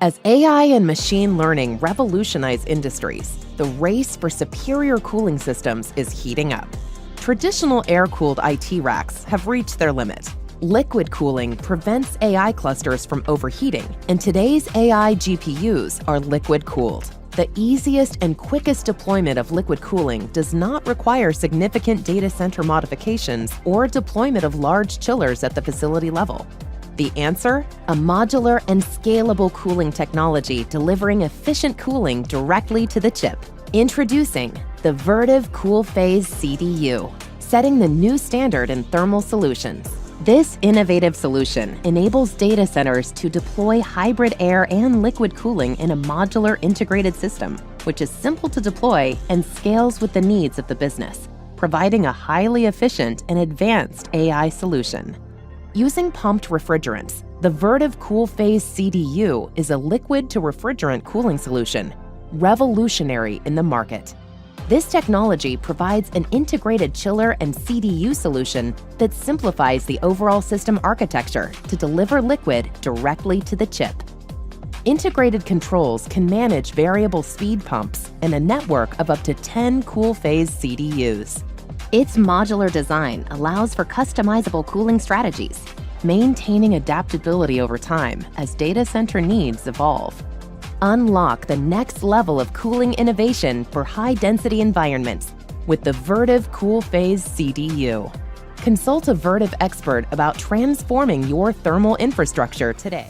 As AI and machine learning revolutionize industries, the race for superior cooling systems is heating up. Traditional air-cooled IT racks have reached their limit. Liquid cooling prevents AI clusters from overheating, and today's AI GPUs are liquid-cooled. The easiest and quickest deployment of liquid cooling does not require significant data center modifications or deployment of large chillers at the facility level. The answer? A modular and scalable cooling technology delivering efficient cooling directly to the chip. Introducing the Vertiv CoolPhase CDU, setting the new standard in thermal solutions. This innovative solution enables data centers to deploy hybrid air and liquid cooling in a modular integrated system, which is simple to deploy and scales with the needs of the business, providing a highly efficient and advanced AI solution. Using pumped refrigerants, the Vertiv CoolPhase CDU is a liquid-to-refrigerant cooling solution, revolutionary in the market. This technology provides an integrated chiller and CDU solution that simplifies the overall system architecture to deliver liquid directly to the chip. Integrated controls can manage variable speed pumps and a network of up to 10 CoolPhase CDUs. Its modular design allows for customizable cooling strategies, maintaining adaptability over time as data center needs evolve. Unlock the next level of cooling innovation for high-density environments with the Vertiv CoolPhase CDU. Consult a Vertiv expert about transforming your thermal infrastructure today.